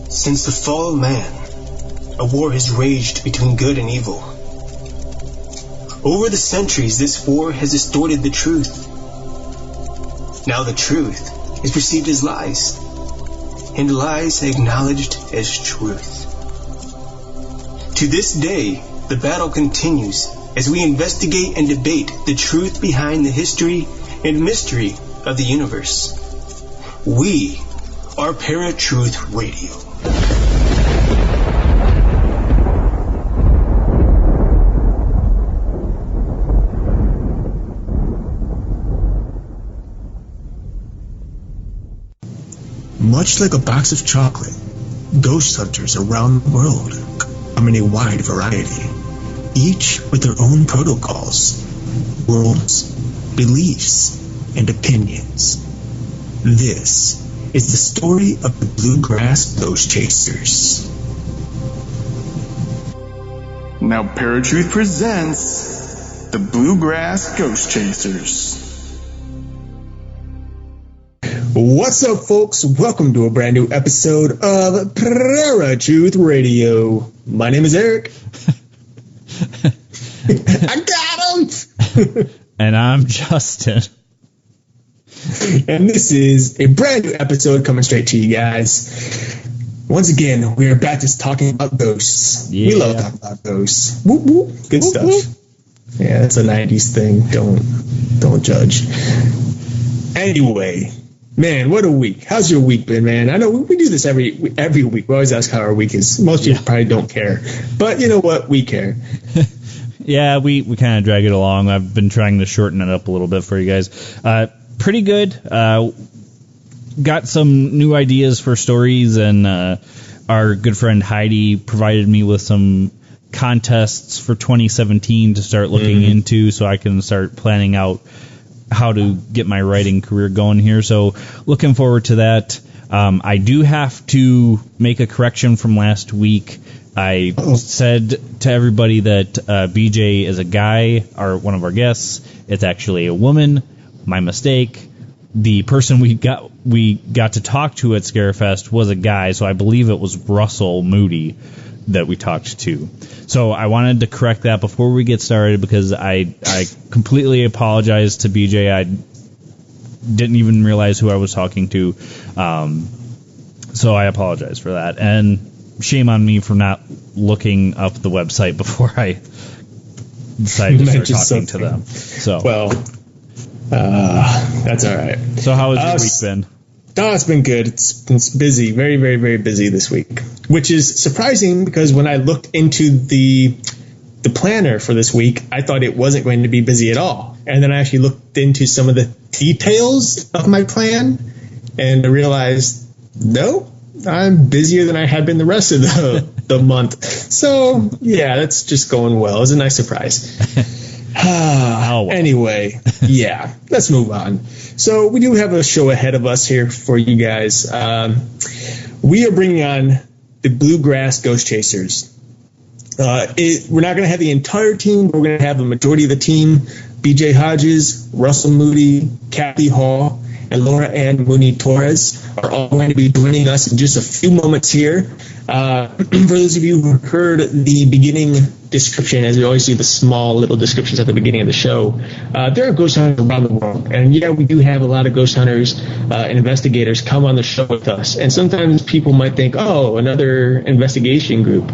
Since the fall of man, a war has raged between good and evil. Over the centuries, this war has distorted the truth. Now the truth is perceived as lies, and lies acknowledged as truth. To this day, the battle continues as we investigate and debate the truth behind the history and mystery of the universe. We are Paratruth Radio. Much like a box of chocolate, ghost hunters around the world come in a wide variety, each with their own protocols, rules, beliefs, and opinions. This is the story of the Bluegrass Ghost Chasers. Now Paratruth presents the Bluegrass Ghost Chasers. What's up, folks? Welcome to a brand new episode of Paratruth Radio. My name is Eric. I got him! And I'm Justin. And this is a brand new episode coming straight to you guys. Once again, we are back to talking about ghosts. Yeah. We love talking about ghosts. Whoop, whoop. Good whoop, stuff. Whoop. Yeah, that's a 90s thing. Don't judge. Anyway, man, what a week. How's your week been, man? I know we do this every week. We always ask how our week is. Most people probably don't care. But you know what? We care. Yeah, we kind of drag it along. I've been trying to shorten it up a little bit for you guys. Pretty good. Got some new ideas for stories, and our good friend Heidi provided me with some contests for 2017 to start looking into, so I can start planning out how to get my writing career going here. So looking forward to that. I do have to make a correction from last week. I said to everybody that BJ is a guy, one of our guests. It's actually a woman. My mistake. The person we got to talk to at Scarefest was a guy, so I believe it was Russell Moody that we talked to. So I wanted to correct that before we get started, because I completely apologize to BJ. I didn't even realize who I was talking to. So I apologize for that. And shame on me for not looking up the website before I decided to start talking to them. So well. That's all right. So how has your week been? Oh, it's been good. It's busy. Very, very, very busy this week, which is surprising because when I looked into the planner for this week, I thought it wasn't going to be busy at all. And then I actually looked into some of the details of my plan, and I realized, no, I'm busier than I had been the rest of the month. So, yeah, that's just going well. It was a nice surprise. Anyway, yeah, let's move on. So we do have a show ahead of us here for you guys. We are bringing on the Bluegrass Ghost Chasers. We're not going to have the entire team, but we're going to have a majority of the team. BJ Hodges, Russell Moody, Kathy Hall, and Laura Ann Mooney Torres are all going to be joining us in just a few moments here. For those of you who heard the beginning description, as we always do the small little descriptions at the beginning of the show, there are ghost hunters around the world. And yeah, we do have a lot of ghost hunters and investigators come on the show with us. And sometimes people might think, oh, another investigation group.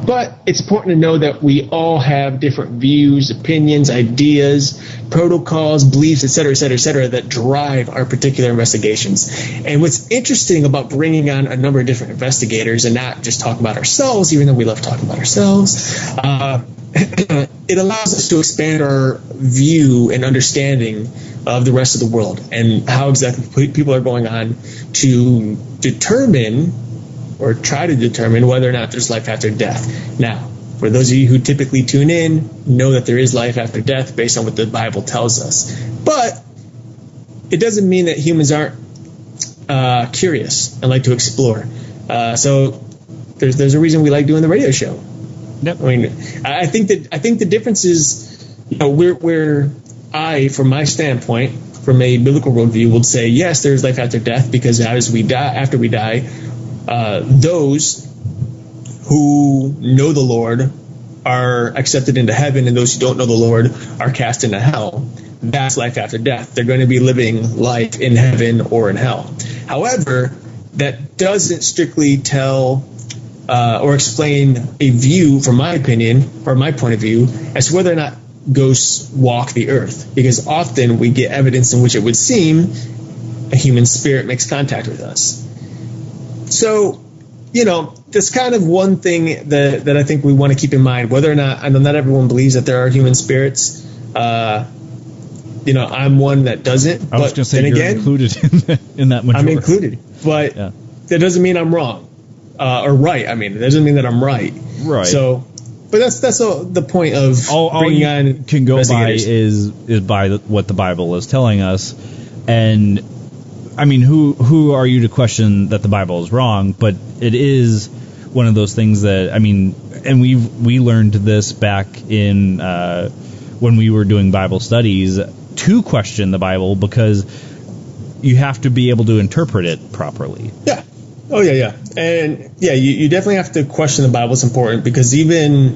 But it's important to know that we all have different views, opinions, ideas, protocols, beliefs, et cetera, that drive our particular investigations. And what's interesting about bringing on a number of different investigators and not just talking about ourselves, even though we love talking about ourselves, it allows us to expand our view and understanding of the rest of the world and how exactly people are going on to determine or try to determine whether or not there's life after death. Now, for those of you who typically tune in, know that there is life after death based on what the Bible tells us. But it doesn't mean that humans aren't curious and like to explore. So there's a reason we like doing the radio show. Yep. I mean, I think the difference is, from my standpoint, from a biblical worldview, would say yes, there's life after death, because after we die, those who know the Lord are accepted into heaven, and those who don't know the Lord are cast into hell. That's life after death. They're going to be living life in heaven or in hell. However, that doesn't strictly tell or explain a view, from my opinion, or my point of view, as to whether or not ghosts walk the earth. Because often we get evidence in which it would seem a human spirit makes contact with us. So, that's kind of one thing that I think we want to keep in mind, whether or not, I know not everyone believes that there are human spirits. I'm one that doesn't. I was going to say, you're included in that majority. I'm included, but that doesn't mean I'm wrong or right. I mean, it doesn't mean that I'm right. Right. So, but that's the point of all bringing you on can go by is by what the Bible is telling us, and I mean, who are you to question that the Bible is wrong? But it is one of those things that, I mean, and we learned this back in when we were doing Bible studies, to question the Bible, because you have to be able to interpret it properly. Yeah. Oh, yeah. And, you definitely have to question the Bible. It's important, because even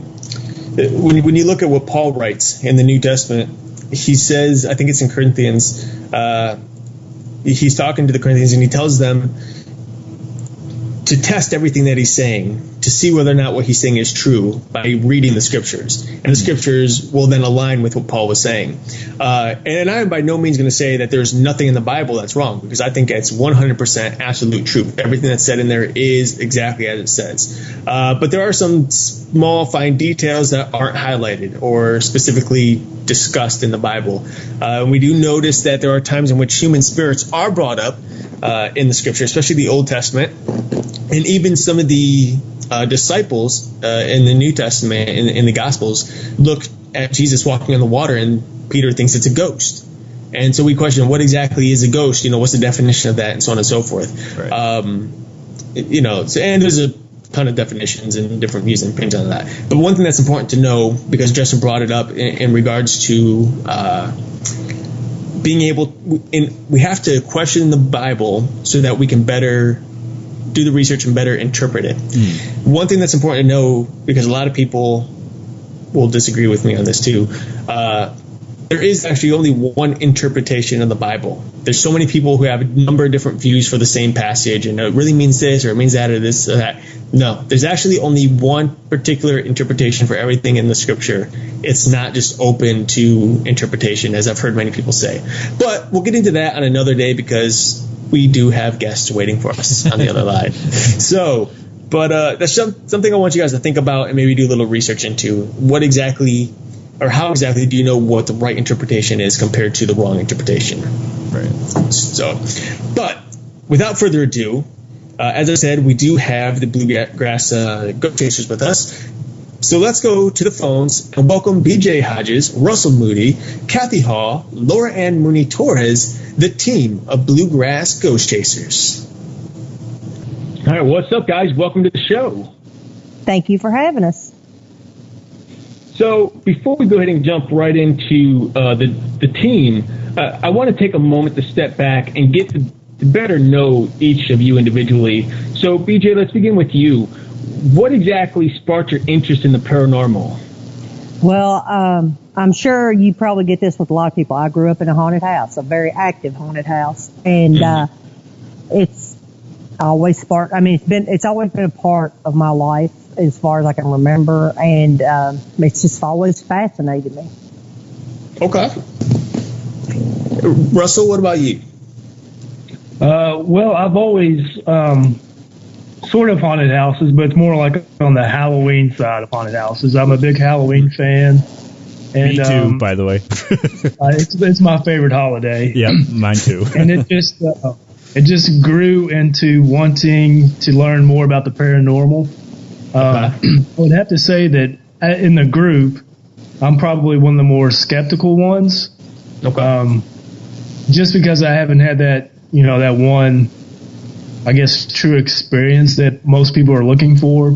when you look at what Paul writes in the New Testament, he says, I think it's in Corinthians, he's talking to the Corinthians, and he tells them to test everything that he's saying, to see whether or not what he's saying is true by reading the scriptures. And the scriptures will then align with what Paul was saying. And I'm by no means going to say that there's nothing in the Bible that's wrong, because I think it's 100% absolute truth. Everything that's said in there is exactly as it says. But there are some small, fine details that aren't highlighted or specifically discussed in the Bible. We do notice that there are times in which human spirits are brought up in the scripture, especially the Old Testament. And even some of the disciples in the New Testament, in the Gospels, look at Jesus walking on the water, and Peter thinks it's a ghost. And so we question, what exactly is a ghost? What's the definition of that, and so on and so forth. Right. And there's a ton of definitions and different views and opinions on that. But one thing that's important to know, because Justin brought it up in regards to being able, we have to question the Bible so that we can better do the research and better interpret it. One thing that's important to know, because a lot of people will disagree with me on this too, there is actually only one interpretation of the Bible. There's so many people who have a number of different views for the same passage, and it really means this or it means that or this or that. No, there's actually only one particular interpretation for everything in the scripture. It's not just open to interpretation, as I've heard many people say. But we'll get into that on another day, because we do have guests waiting for us on the other line. So, but that's something I want you guys to think about and maybe do a little research into. What exactly, or how exactly do you know what the right interpretation is compared to the wrong interpretation? Right. So, but without further ado, as I said, we do have the Bluegrass Goat Chasers with us. So let's go to the phones and welcome BJ Hodges, Russell Moody, Kathy Hall, Laura Ann Mooney Torres, the team of Bluegrass Ghost Chasers. All right, what's up, guys? Welcome to the show. Thank you for having us. So before we go ahead and jump right into the team, I want to take a moment to step back and get to better know each of you individually. So, BJ, let's begin with you. What exactly sparked your interest in the paranormal? Well, I'm sure you probably get this with a lot of people. I grew up in a haunted house, a very active haunted house, and it's always sparked. I mean, it's always been a part of my life as far as I can remember, and it's just always fascinated me. Okay. Russell, what about you? Well, I've always sort of haunted houses, but it's more like on the Halloween side of haunted houses. I'm a big Halloween fan. And, me too, by the way. It's my favorite holiday. Yeah, mine too. And it just grew into wanting to learn more about the paranormal. I would have to say that in the group, I'm probably one of the more skeptical ones. Okay. Just because I haven't had that, that one, I guess, true experience that most people are looking for.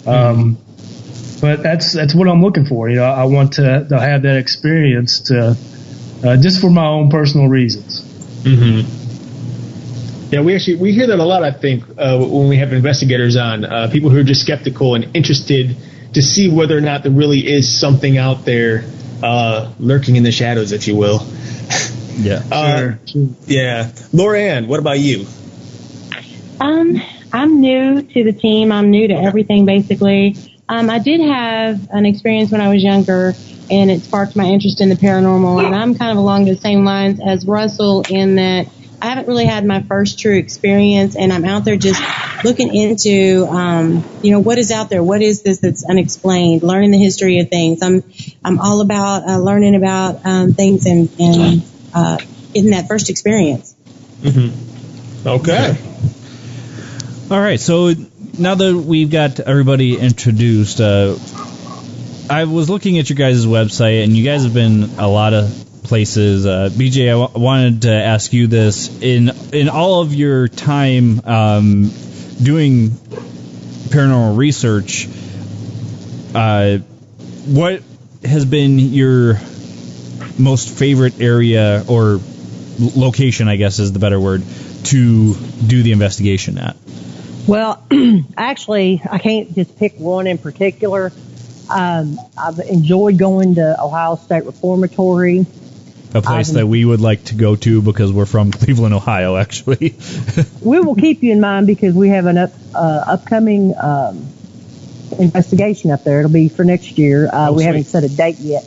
But that's what I'm looking for. I want to have that experience to just for my own personal reasons. Mm-hmm. Yeah, we hear that a lot, I think, when we have investigators on, people who are just skeptical and interested to see whether or not there really is something out there lurking in the shadows, if you will. Yeah. Sure. Yeah. Laura Ann, what about you? I'm new to the team. I'm new to everything, basically. I did have an experience when I was younger, and it sparked my interest in the paranormal. And I'm kind of along the same lines as Russell in that I haven't really had my first true experience, and I'm out there just looking into, what is out there? What is this that's unexplained? Learning the history of things. I'm all about learning about things and getting that first experience. Mm-hmm. Okay. All right, so now that we've got everybody introduced, I was looking at your guys' website, and you guys have been a lot of places. BJ, I wanted to ask you this. In all of your time doing paranormal research, what has been your most favorite area or location, I guess is the better word, to do the investigation at? Well, actually, I can't just pick one in particular. I've enjoyed going to Ohio State Reformatory. A place that we would like to go to because we're from Cleveland, Ohio, actually. We will keep you in mind because we have an upcoming investigation up there. It'll be for next year. We haven't set a date yet.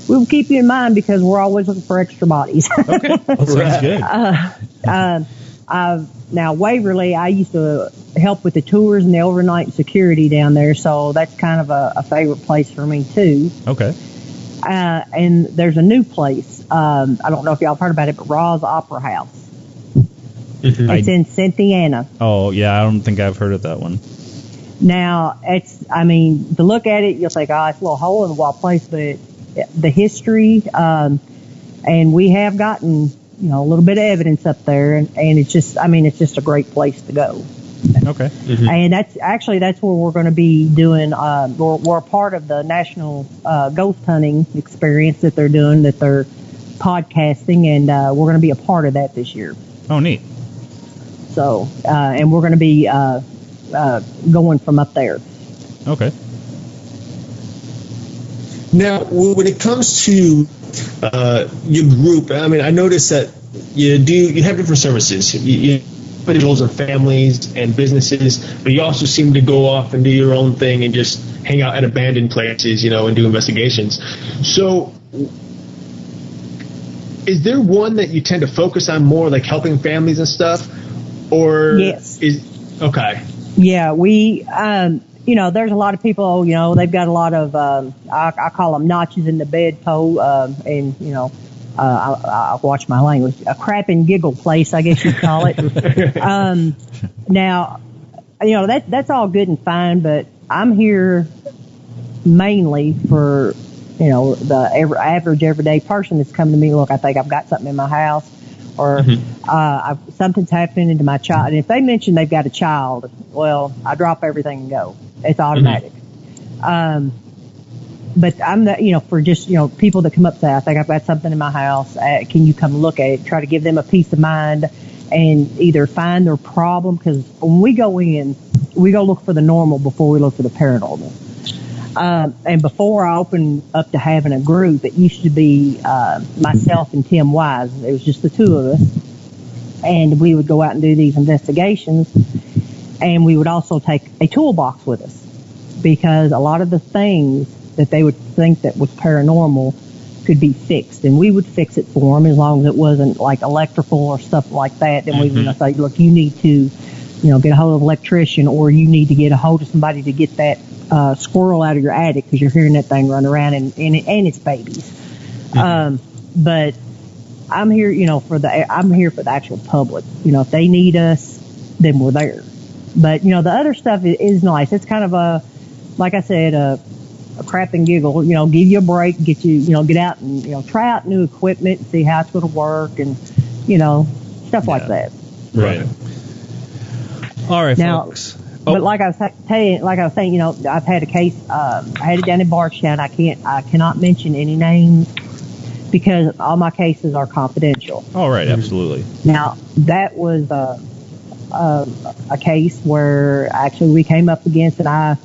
We will keep you in mind because we're always looking for extra bodies. Okay, that sounds good. Now, Waverly, I used to help with the tours and the overnight security down there, so that's kind of a favorite place for me, too. Okay. And there's a new place. I don't know if y'all have heard about it, but Raw's Opera House. Mm-hmm. It's in Cynthiana. Oh, yeah, I don't think I've heard of that one. Now, to look at it, you'll think, it's a little hole-in-the-wall place, but the history, and we have gotten, a little bit of evidence up there, and it's just a great place to go. Okay. Mm-hmm. And that's where we're going to be doing, we're a part of the national ghost hunting experience that they're doing, that they're podcasting, and we're going to be a part of that this year. Oh, neat. So, and we're going to be going from up there. Okay. Now, when it comes to your group, I noticed that you have different services. You individuals and families and businesses, but you also seem to go off and do your own thing and just hang out at abandoned places, and do investigations. So, is there one that you tend to focus on more, like helping families and stuff? Or yes. Okay. Yeah, we, there's a lot of people, they've got a lot of, I call them notches in the bedpost, and, I watch my language, a crap and giggle place, I guess you'd call it. Now, that's all good and fine, but I'm here mainly for, the average everyday person that's coming to me, look, I think I've got something in my house, or something's happening to my child. And if they mention they've got a child, well, I drop everything and go. It's automatic. But I'm for just, people that come up to say, I think I've got something in my house. Can you come look at it? Try to give them a peace of mind and either find their problem. Because when we go in, we go look for the normal before we look for the paranormal. And before I opened up to having a group, it used to be myself and Tim Wise. It was just the two of us. And we would go out and do these investigations. And we would also take a toolbox with us. Because a lot of the things that they would think that was paranormal could be fixed. And we would fix it for them as long as it wasn't like electrical or stuff like that. Then we would say, look, you need to, get a hold of an electrician, or you need to get a hold of somebody to get that squirrel out of your attic because you're hearing that thing run around and it's babies. But I'm here, I'm here for the actual public. If they need us, then we're there. But, the other stuff is nice. It's kind of like I said, a crap and giggle, give you a break, get you, get out and, try out new equipment and see how it's going to work and, stuff like that. Right. All right, now, folks. But like I was saying, I've had a case, I had it down in Bardstown. I cannot mention any names because all my cases are confidential. All right, absolutely. Now, that was, a case where actually we came up against it. I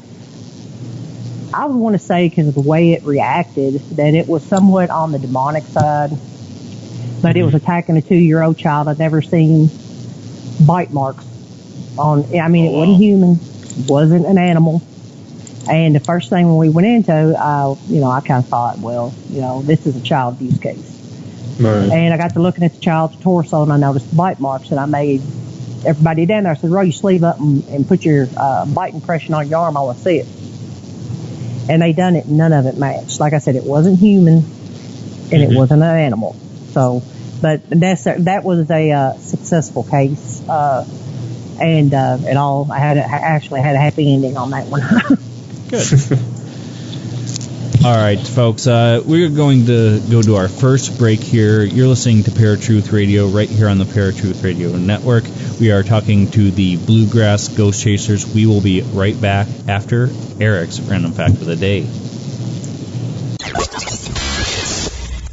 would want to say, because of the way it reacted, that it was somewhat on the demonic side, but it was attacking a 2-year-old child. I'd never seen bite marks on. I mean, it wasn't human, it wasn't an animal. And the first thing when we went into, I kind of thought, well, this is a child abuse case. Right. And I got to looking at the child's torso, and I noticed the bite marks, and I made everybody down there. I said, roll your sleeve up and put your bite impression on your arm. I want to see it. And they done it, and none of it matched. Like I said, it wasn't human, and it wasn't an animal. So, but that was a successful case, and it all. I actually had a happy ending on that one. Good. All right, folks, we're going to go to our first break here. You're listening to Paratruth Radio right here on the Paratruth Radio Network. We are talking to the Bluegrass Ghost Chasers. We will be right back after Eric's Random Fact of the Day.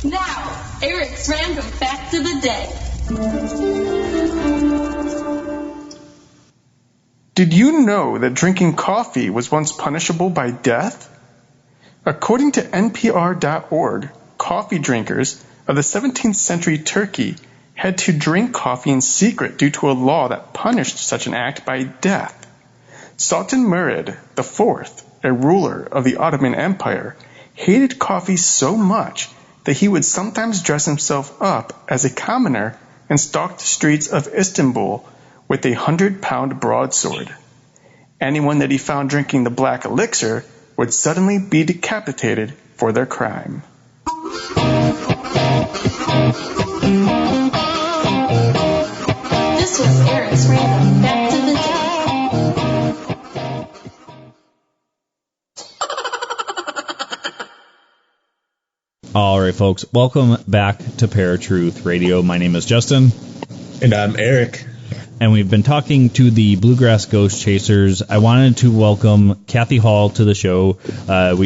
Now, Eric's Random Fact of the Day. Did you know that drinking coffee was once punishable by death? According to NPR.org, coffee drinkers of the 17th century Turkey had to drink coffee in secret due to a law that punished such an act by death. Sultan Murad IV, a ruler of the Ottoman Empire, hated coffee so much that he would sometimes dress himself up as a commoner and stalk the streets of Istanbul with a 100-pound broadsword. Anyone that he found drinking the black elixir would suddenly be decapitated for their crime. This was Eric's Random Fact of the Day. All right, folks, welcome back to Paratruth Radio. My name is Justin. And I'm Eric. And we've been talking to the Bluegrass Ghost Chasers. I wanted to welcome Kathy Hall to the show.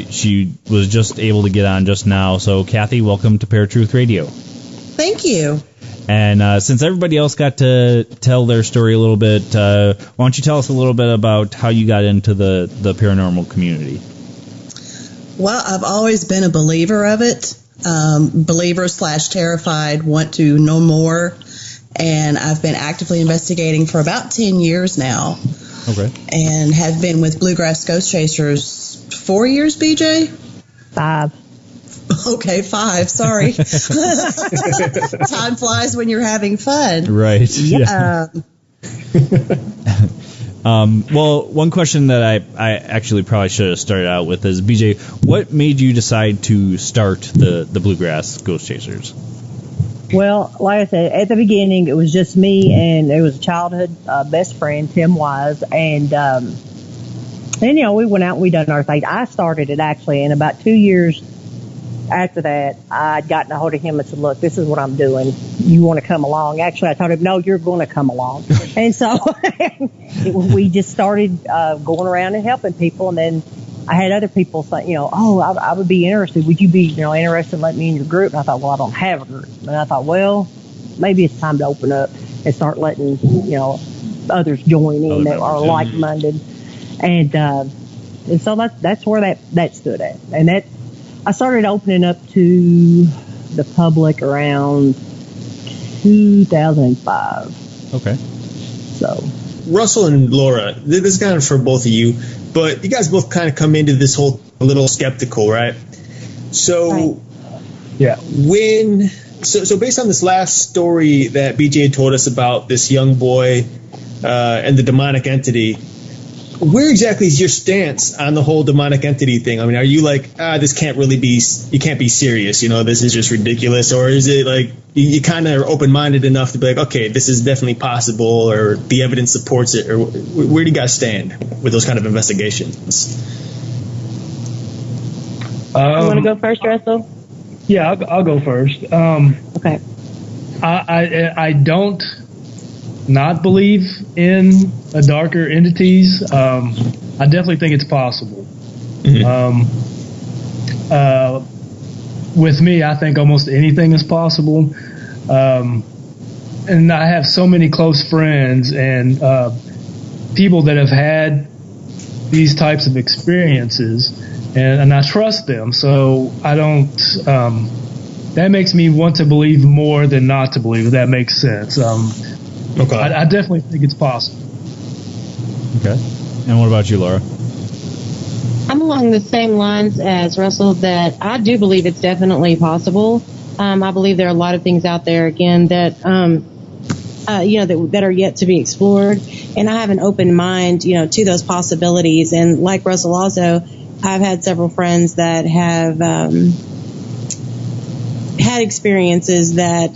She was just able to get on just now. So, Kathy, welcome to Paratruth Radio. Thank you. And since everybody else got to tell their story a little bit, why don't you tell us a little bit about how you got into the paranormal community? Well, I've always been a believer of it. Believer/terrified, want to know more. And I've been actively investigating for about 10 years now. Okay. And have been with Bluegrass Ghost Chasers 4 years, BJ? 5. Okay, 5. Sorry. Time flies when you're having fun. Right. Yeah. Well, one question that I actually probably should have started out with is, BJ, what made you decide to start the Bluegrass Ghost Chasers? Well, like I said, at the beginning, it was just me, and it was a childhood best friend, Tim Wise, and we went out and we done our thing. I started it actually, and about 2 years after that, I'd gotten a hold of him and said, look, this is what I'm doing. You want to come along? Actually, I told him, no, you're going to come along. And so we just started going around and helping people, and then I had other people say, I would be interested. Would you be, interested in letting me in your group? And I thought, well, I don't have a group. And I thought, well, maybe it's time to open up and start letting, others join in that are like-minded. And so that's where that stood at. And I started opening up to the public around 2005. Okay. So Russell and Laura, this is kind of for both of you, but you guys both kind of come into this whole a little skeptical, right? So, right. Yeah, so based on this last story that BJ told us about this young boy and the demonic entity, where exactly is your stance on the whole demonic entity thing? I mean, are you like, this can't really be, you can't be serious, this is just ridiculous? Or is it like, you kind of are open-minded enough to be like, okay, this is definitely possible, or the evidence supports it? Or where do you guys stand with those kind of investigations? You want to go first, Russell? Yeah, I'll go first. Okay. I don't not believe in darker entities. I definitely think it's possible. Mm-hmm. With me, I think almost anything is possible. and I have so many close friends and people that have had these types of experiences, and I trust them. So I don't. That makes me want to believe more than not to believe. If that makes sense. Okay. I definitely think it's possible. Okay. And what about you, Laura? I'm along the same lines as Russell, that I do believe it's definitely possible. I believe there are a lot of things out there, again, that that are yet to be explored, and I have an open mind, to those possibilities. And like Russell, also, I've had several friends that have had experiences that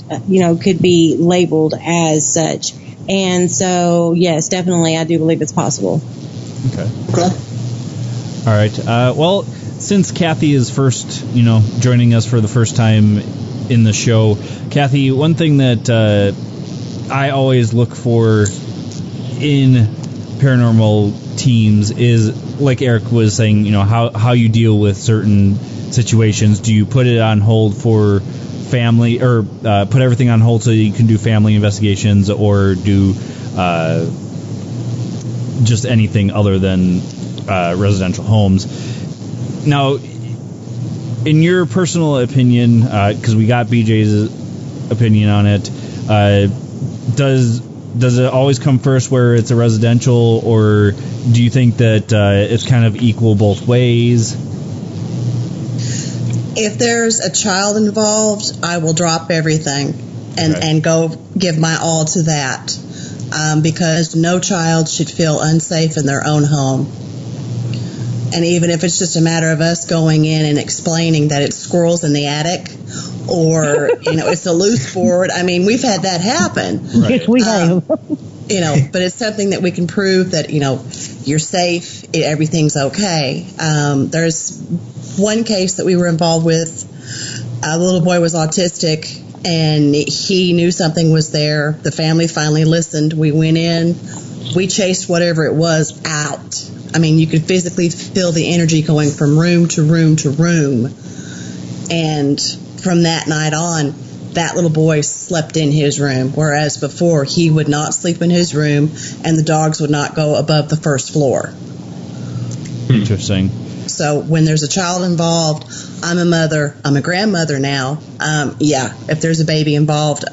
could be labeled as such. And so, yes, definitely, I do believe it's possible. Okay. All right. Well, since Kathy is first, joining us for the first time in the show, Kathy, one thing that I always look for in paranormal teams is, like Eric was saying, how you deal with certain situations. Do you put it on hold for family, or put everything on hold so you can do family investigations, or do just anything other than residential homes? Now, in your personal opinion, because we got BJ's opinion on it, does it always come first where it's a residential, or do you think that it's kind of equal both ways? If there's a child involved, I will drop everything and go give my all to that, because no child should feel unsafe in their own home. And even if it's just a matter of us going in and explaining that it's squirrels in the attic, or it's a loose board. I mean, we've had that happen. Right. Yes, we have. But it's something that we can prove that you're safe, everything's okay. There's one case that we were involved with. The little boy was autistic, and he knew something was there. The family finally listened. We went in. We chased whatever it was out. I mean, you could physically feel the energy going from room to room to room. And from that night on, that little boy slept in his room, whereas before he would not sleep in his room, and the dogs would not go above the first floor. Interesting. So when there's a child involved, I'm a mother, I'm a grandmother now. If there's a baby involved,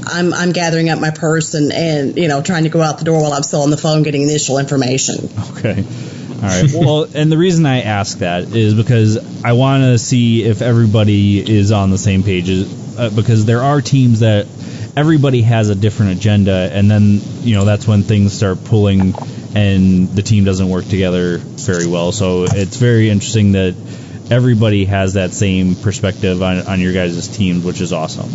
I'm gathering up my purse and trying to go out the door while I'm still on the phone getting initial information. Okay. All right. Well, and the reason I ask that is because I want to see if everybody is on the same page, because there are teams that everybody has a different agenda, and then that's when things start pulling and the team doesn't work together very well. So it's very interesting that everybody has that same perspective on your guys' teams, which is awesome.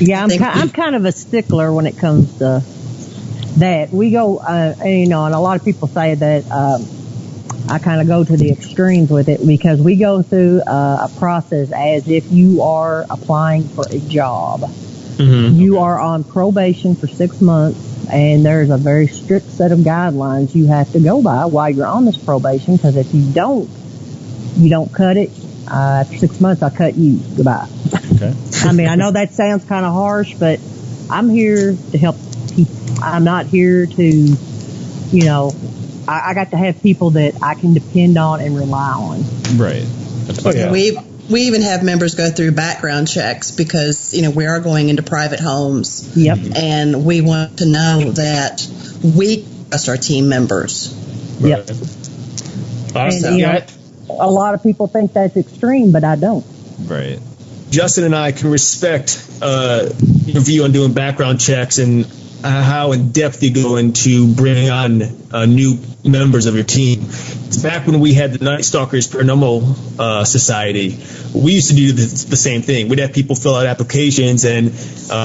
Yeah, I'm kind of a stickler when it comes to that. We go, and a lot of people say that I kind of go to the extremes with it, because we go through a process as if you are applying for a job. Mm-hmm. You are on probation for 6 months, and there's a very strict set of guidelines you have to go by while you're on this probation, because if you don't cut it, after 6 months, I'll cut you. Goodbye. Okay. I mean, I know that sounds kind of harsh, but I'm here to help people. I'm not here to, I got to have people that I can depend on and rely on. Right. We even have members go through background checks, because, we are going into private homes. Yep. And we want to know that we trust our team members. Yep. Awesome. And, a lot of people think that's extreme, but I don't. Right. Justin and I can respect your view on doing background checks and how in depth you go into bringing on new members of your team. Back when we had the Night Stalkers Paranormal Society, we used to do the same thing. We'd have people fill out applications and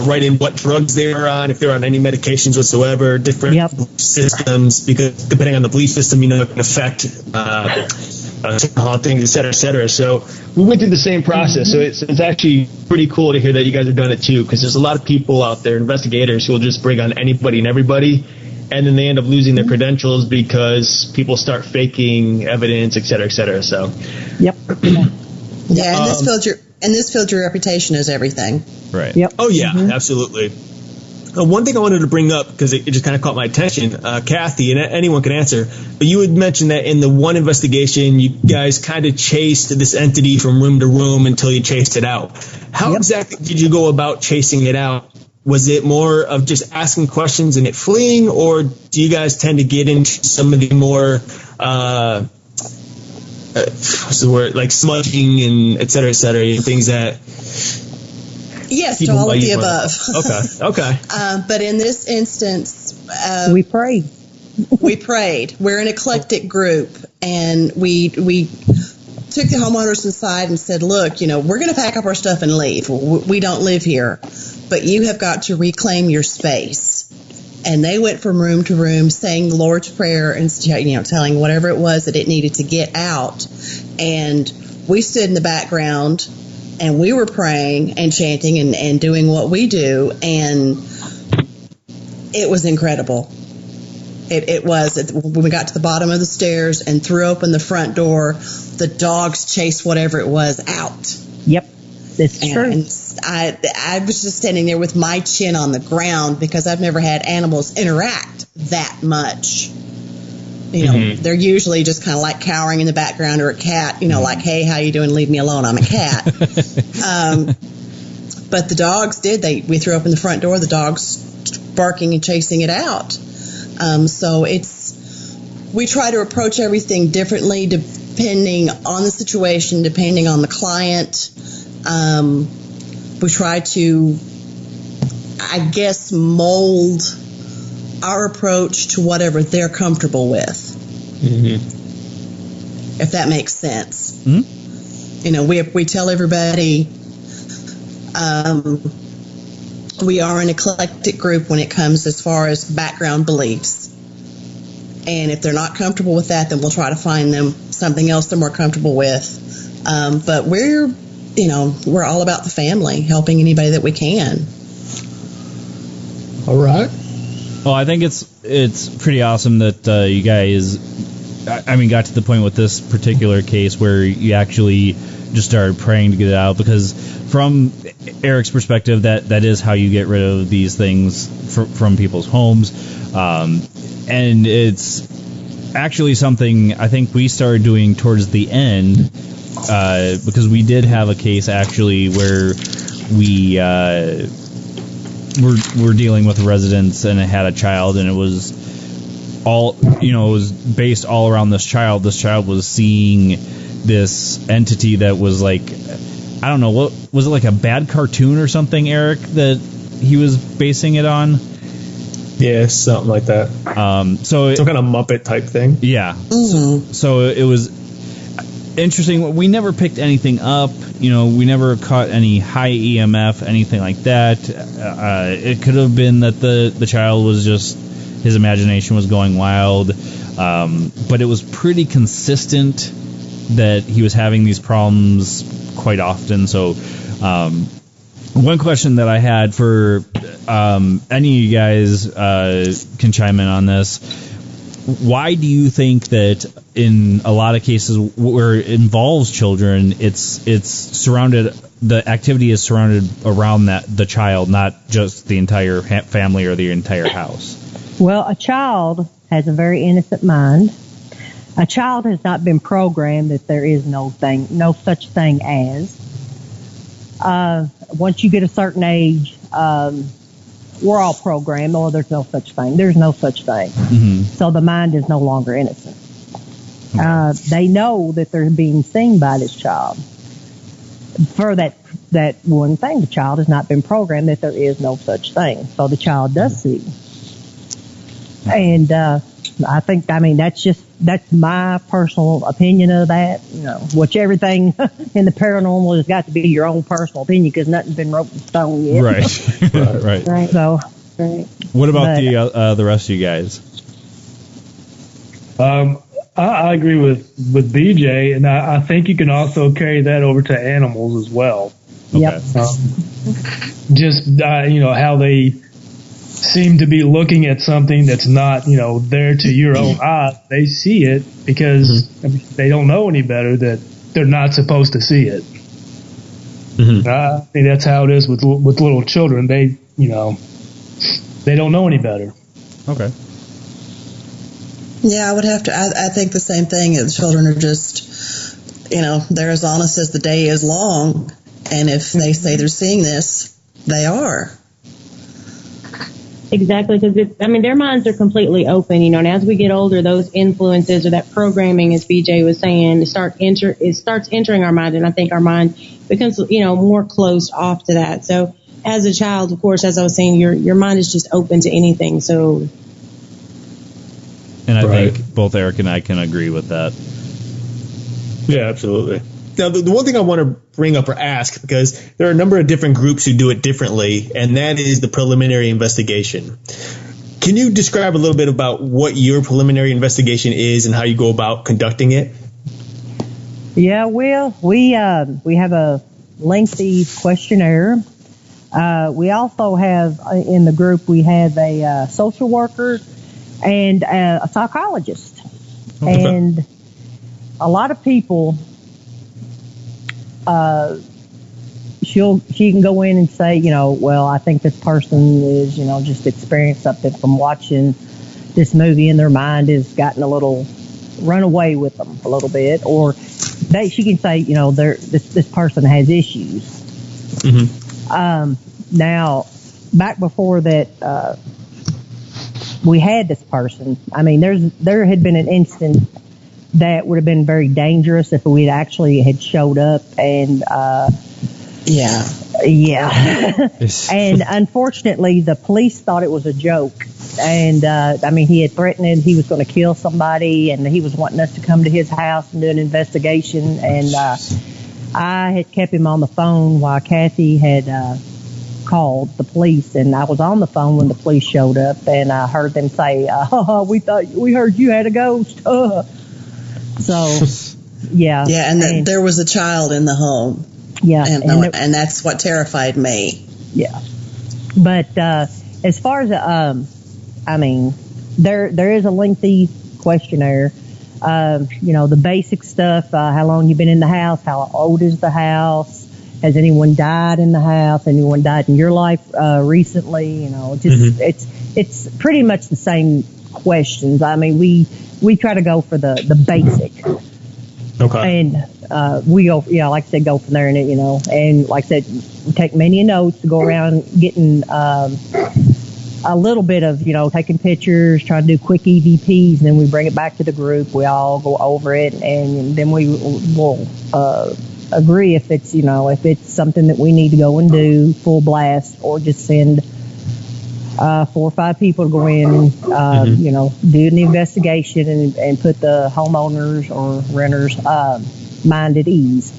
write in what drugs they were on, if they're on any medications whatsoever, different belief systems, because depending on the belief system, it can affect haunting, et cetera, et cetera. So we went through the same process. So it's actually pretty cool to hear that you guys have done it too, because there's a lot of people out there, investigators, who will just bring on anybody and everybody, and then they end up losing their credentials because people start faking evidence, et cetera, et cetera. So in this field, In this field, your reputation is everything. Right. Yep. Oh, yeah, absolutely. One thing I wanted to bring up, because it just kind of caught my attention, Kathy, and anyone can answer, but you had mentioned that in the one investigation, you guys kind of chased this entity from room to room until you chased it out. How exactly did you go about chasing it out? Was it more of just asking questions and it fleeing, or do you guys tend to get into some of the more, what's the word, like smudging and et cetera, things that... Yes, to all of the above. Okay. But in this instance, We prayed. we prayed. We're an eclectic group, and we took the homeowners inside and said, look, we're going to pack up our stuff and leave. We don't live here, but you have got to reclaim your space. And they went from room to room saying the Lord's Prayer and telling whatever it was that it needed to get out. And we stood in the background, and we were praying and chanting and doing what we do, and it was incredible. It was. When we got to the bottom of the stairs and threw open the front door, the dogs chased whatever it was out. Yep, that's true. And I was just standing there with my chin on the ground because I've never had animals interact that much. They're usually just kind of like cowering in the background, or a cat, like, hey, how you doing? Leave me alone. I'm a cat. But the dogs did. We threw open the front door, the dogs barking and chasing it out. So we try to approach everything differently depending on the situation, depending on the client. We try to, I guess, mold our approach to whatever they're comfortable with. If that makes sense. We tell everybody we are an eclectic group when it comes as far as background beliefs. And if they're not comfortable with that, then we'll try to find them something else they're more comfortable with. But we're all about the family, helping anybody that we can. All right. Well, I think it's pretty awesome that you guys, got to the point with this particular case where you actually just started praying to get it out, because from Eric's perspective, that is how you get rid of these things from people's homes. And it's actually something I think we started doing towards the end, because we did have a case actually where we were dealing with residents, and it had a child, and it was based all around this child. This child was seeing this entity that was like, I don't know, what was it, like a bad cartoon or something, Eric, that he was basing it on? Yeah, something like that. So some kind of Muppet type thing. Yeah. So it was interesting. We never picked anything up. We never caught any high EMF, anything like that. It could have been that the child was just, his imagination was going wild. But it was pretty consistent that he was having these problems quite often. So one question that I had for any of you guys can chime in on this. Why do you think that in a lot of cases where it involves children, it's surrounded, the activity is surrounded around the child, not just the entire family or the entire house? Well, a child has a very innocent mind. A child has not been programmed that there is no such thing as. Once you get a certain age, we're all programmed, there's no such thing. There's no such thing. So the mind is no longer innocent. They know that they're being seen by this child. For that one thing, the child has not been programmed that there is no such thing. So the child does see. And I think, that's my personal opinion of that. Which everything in the paranormal has got to be your own personal opinion, because nothing's been wrote in stone yet. Right. So, what about the rest of you guys? I agree with BJ, and I think you can also carry that over to animals as well. Yep. How they seem to be looking at something that's not, there to your own eye. They see it because they don't know any better, that they're not supposed to see it. I think that's how it is with little children. They don't know any better. Okay. Yeah, I would have to. I think the same thing. The children are just, they're as honest as the day is long. And if they say they're seeing this, they are. Exactly, because their minds are completely open, and as we get older, those influences or that programming, as BJ was saying, it starts entering our mind, and I think our mind becomes, more closed off to that. So, as a child, of course, as I was saying, your mind is just open to anything. So, and I think both Eric and I can agree with that. Yeah, absolutely. Now, the one thing I want to bring up or ask, because there are a number of different groups who do it differently, and that is the preliminary investigation. Can you describe a little bit about what your preliminary investigation is and how you go about conducting it? Yeah, well, we have a lengthy questionnaire. We also have in the group, we have a social worker and a psychologist. Okay. And a lot of people, she can go in and say, well, I think this person is, just experienced something from watching this movie, and their mind has gotten a little run away with them a little bit, or she can say, this person has issues. Mm-hmm. Now, back before that, we had this person. There had been an instance that would have been very dangerous if we actually had showed up and yeah and unfortunately the police thought it was a joke, and he had threatened he was going to kill somebody, and he was wanting us to come to his house and do an investigation, and I had kept him on the phone while Kathy had called the police, and I was on the phone when the police showed up, and I heard them say, we heard you had a ghost. So, yeah. Yeah, and there was a child in the home. Yeah. And that's what terrified me. Yeah. But as far as, there is a lengthy questionnaire. The basic stuff, how long you've been in the house, how old is the house, has anyone died in the house, anyone died in your life recently, it's pretty much the same questions. We try to go for the basic. Okay. And we go, like I said, go from there, and like I said, we take many notes to go around getting a little bit of, taking pictures, trying to do quick EVPs, and then we bring it back to the group. We all go over it, and then we will agree if it's something that we need to go and do full blast, or just send 4 or 5 people to go in and, do the investigation and put the homeowners or renters' mind at ease.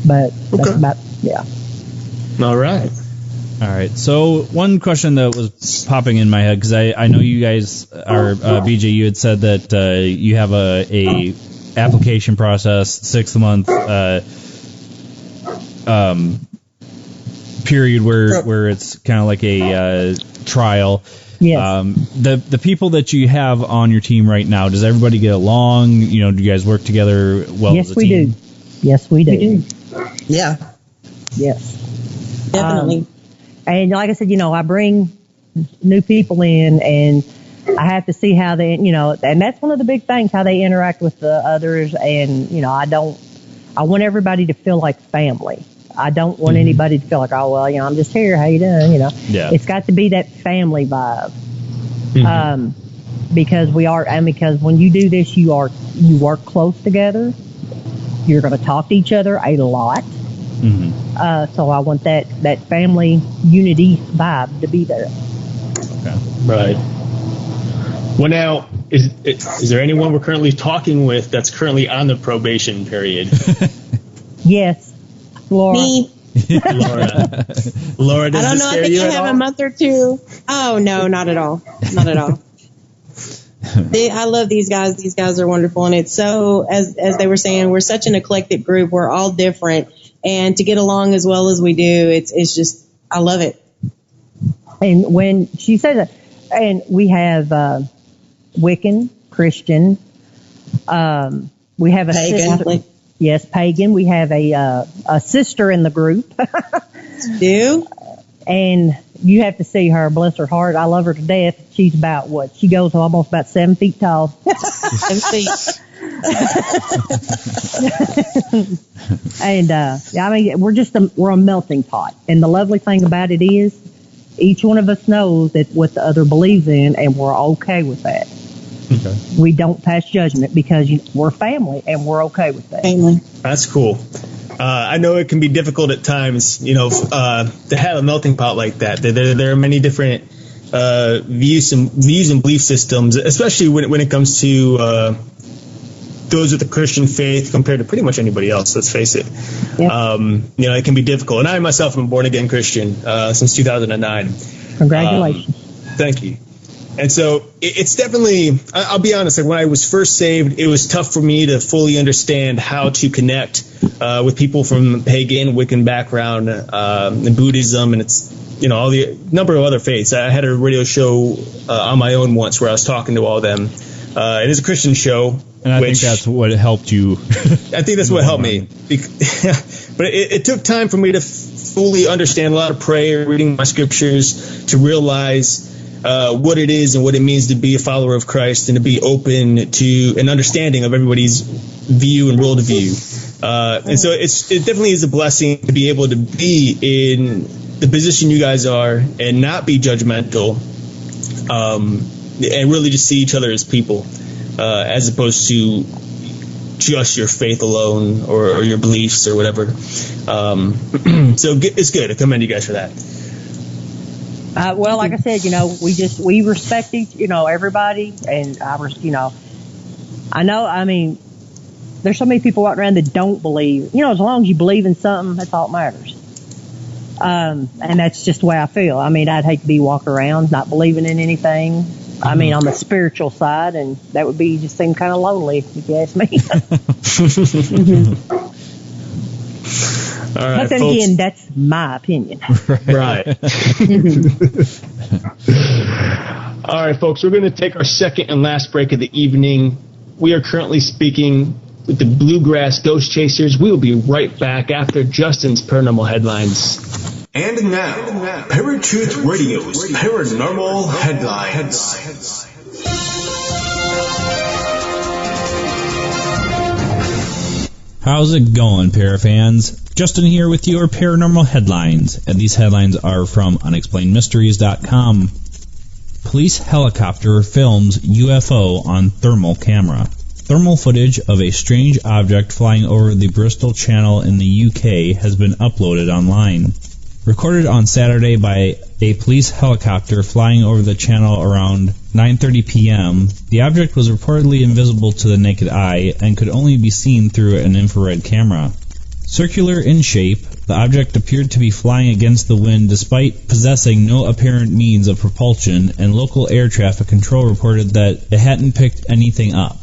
But that's about, yeah. All right. All right. So one question that was popping in my head, because I know you guys are, BJ, you had said that you have a application process, 6-month period where it's kind of like a trial. Yes. The people that you have on your team right now, does everybody get along? Do you guys work together well as a team? Yes, we do. Yes, we do. Yeah. Yes. Definitely. And like I said, I bring new people in, and I have to see how they, and that's one of the big things, how they interact with the others. And, I want everybody to feel like family. I don't want anybody to feel like, oh, well, I'm just here. How you doing? Yeah. It's got to be that family vibe. Mm-hmm. Because because when you do this, you work close together. You're going to talk to each other a lot. Mm-hmm. So I want that family unity vibe to be there. Okay. Right. Well, now, is there anyone we're currently talking with that's currently on the probation period? Yes. Laura. Me. Laura, does I don't this know. scare I think you I at have all? a month or two. Oh, no, not at all. Not at all. I love these guys. These guys are wonderful. And it's so, as they were saying, we're such an eclectic group. We're all different. And to get along as well as we do, it's just, I love it. And when she says that, and we have Wiccan, Christian, we have a pagan. Yes, pagan. We have a sister in the group. Do? And you have to see her, bless her heart. I love her to death. She's about what? She goes almost about 7 feet tall. 7 feet. And I mean, we're a melting pot. And the lovely thing about it is, each one of us knows that what the other believes in, and we're okay with that. Okay. We don't pass judgment because we're family, and we're okay with that. Family. That's cool. I know it can be difficult at times, to have a melting pot like that. There are many different views and belief systems, especially when it comes to those with the Christian faith compared to pretty much anybody else. Let's face it. Yep. It can be difficult. And I myself am a born again Christian since 2009. Congratulations. Thank you. And so it's definitely, I'll be honest, like when I was first saved, it was tough for me to fully understand how to connect with people from pagan, Wiccan background, and Buddhism, and it's, all the number of other faiths. I had a radio show on my own once where I was talking to all of them. It is a Christian show. And I think that's what helped you. I think that's what helped me. But it took time for me to fully understand a lot of prayer, reading my scriptures, to realize what it is and what it means to be a follower of Christ and to be open to an understanding of everybody's view and worldview. And so it definitely is a blessing to be able to be in the position you guys are and not be judgmental, and really just see each other as people, as opposed to just your faith alone or your beliefs or whatever. So it's good. I commend you guys for that. Well, like I said, we respect everybody, and I know, I mean, there's so many people walking around that don't believe. As long as you believe in something, that's all that matters. And that's just the way I feel. I mean, I'd hate to be walking around not believing in anything. I mean, on the spiritual side, and that would be just seem kind of lonely, if you ask me. All right, but then folks. again, that's my opinion. Right. All right, folks, we're going to take our second and last break of the evening. We are currently speaking with the Bluegrass Ghost Chasers. We will be right back after Justin's Paranormal Headlines. And now, Paratruth Radio's Paranormal Headlines. How's it going, Parafans? Justin here with your Paranormal Headlines, and these headlines are from unexplainedmysteries.com. Police helicopter films UFO on thermal camera. Thermal footage of a strange object flying over the Bristol Channel in the UK has been uploaded online. Recorded on Saturday by a police helicopter flying over the channel around 9:30 p.m., the object was reportedly invisible to the naked eye and could only be seen through an infrared camera. Circular in shape, the object appeared to be flying against the wind despite possessing no apparent means of propulsion, and local air traffic control reported that it hadn't picked anything up.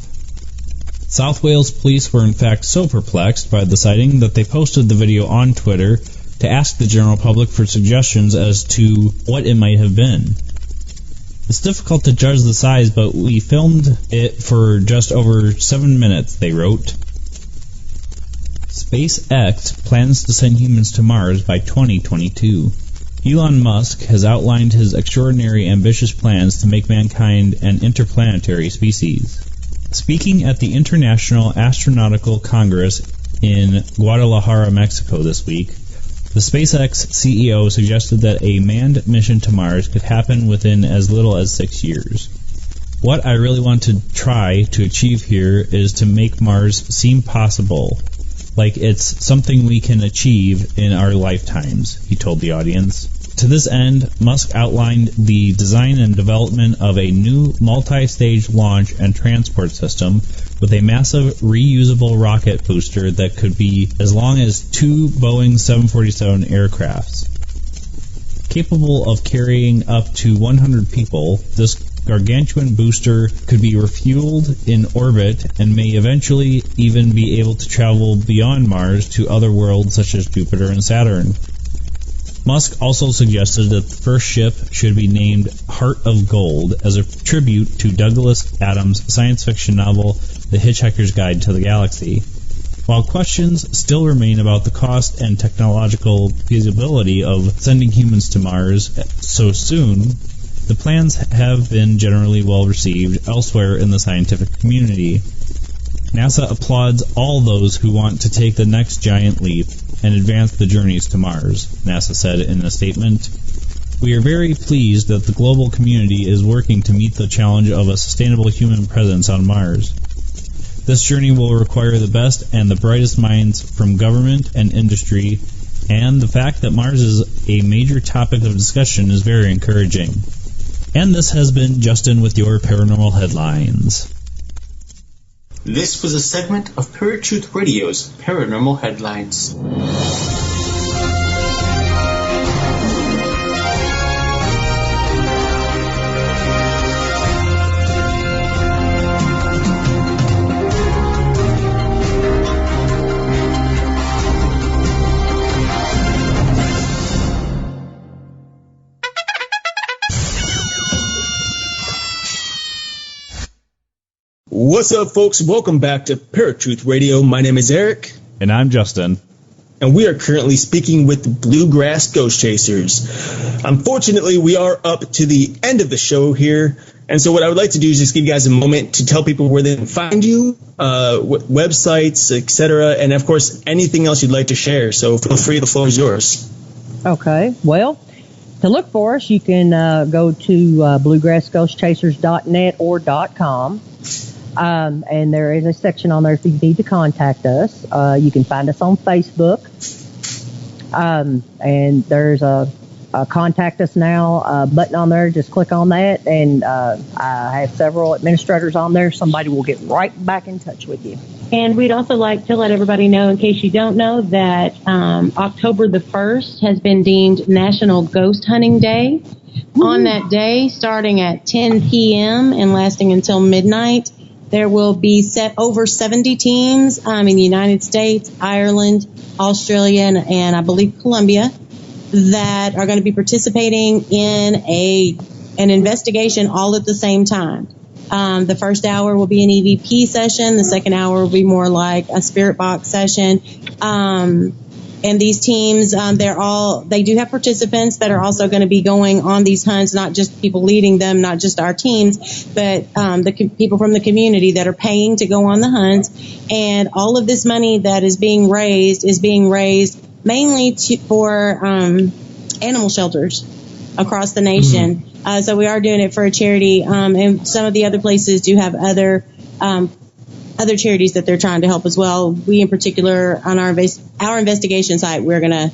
South Wales police were in fact so perplexed by the sighting that they posted the video on Twitter to ask the general public for suggestions as to what it might have been. It's difficult to judge the size, but we filmed it for just over 7 minutes, they wrote. SpaceX plans to send humans to Mars by 2022. Elon Musk has outlined his extraordinary ambitious plans to make mankind an interplanetary species. Speaking at the International Astronautical Congress in Guadalajara, Mexico this week, the SpaceX CEO suggested that a manned mission to Mars could happen within as little as 6 years. What I really want to try to achieve here is to make Mars seem possible, like it's something we can achieve in our lifetimes, he told the audience. To this end, Musk outlined the design and development of a new multi-stage launch and transport system with a massive reusable rocket booster that could be as long as 2 Boeing 747 aircrafts. Capable of carrying up to 100 people, this gargantuan booster could be refueled in orbit and may eventually even be able to travel beyond Mars to other worlds such as Jupiter and Saturn. Musk also suggested that the first ship should be named Heart of Gold as a tribute to Douglas Adams' science fiction novel The Hitchhiker's Guide to the Galaxy. While questions still remain about the cost and technological feasibility of sending humans to Mars so soon, the plans have been generally well received elsewhere in the scientific community. NASA applauds all those who want to take the next giant leap and advance the journeys to Mars, NASA said in a statement. We are very pleased that the global community is working to meet the challenge of a sustainable human presence on Mars. This journey will require the best and the brightest minds from government and industry, and the fact that Mars is a major topic of discussion is very encouraging. And this has been Justin with your Paranormal Headlines. This was a segment of Paratruth Radio's Paranormal Headlines. What's up, folks? Welcome back to Paratruth Radio. My name is Eric. And I'm Justin. And we are currently speaking with Bluegrass Ghost Chasers. Unfortunately, we are up to the end of the show here. And so what I would like to do is just give you guys a moment to tell people where they can find you, websites, etc., and, of course, anything else you'd like to share. So feel free. The floor is yours. Okay. Well, to look for us, you can go to bluegrassghostchasers.net or .com. And there is a section on there if you need to contact us. You can find us on Facebook. And there's a contact us now button on there. Just click on that, and I have several administrators on there. Somebody will get right back in touch with you. And we'd also like to let everybody know, in case you don't know, that October the 1st has been deemed National Ghost Hunting Day. Woo-hoo. On that day, starting at 10 p.m. and lasting until midnight, there will be over 70 teams in the United States, Ireland, Australia, and I believe Colombia that are going to be participating in an investigation all at the same time. The first hour will be an EVP session. The second hour will be more like a spirit box session. And these teams, they do have participants that are also going to be going on these hunts, not just people leading them, not just our teams, but the people from the community that are paying to go on the hunts. And all of this money that is being raised mainly for animal shelters across the nation. Mm-hmm. So we are doing it for a charity, and some of the other places do have other charities that they're trying to help as well. We, in particular, on our investigation site, we're going to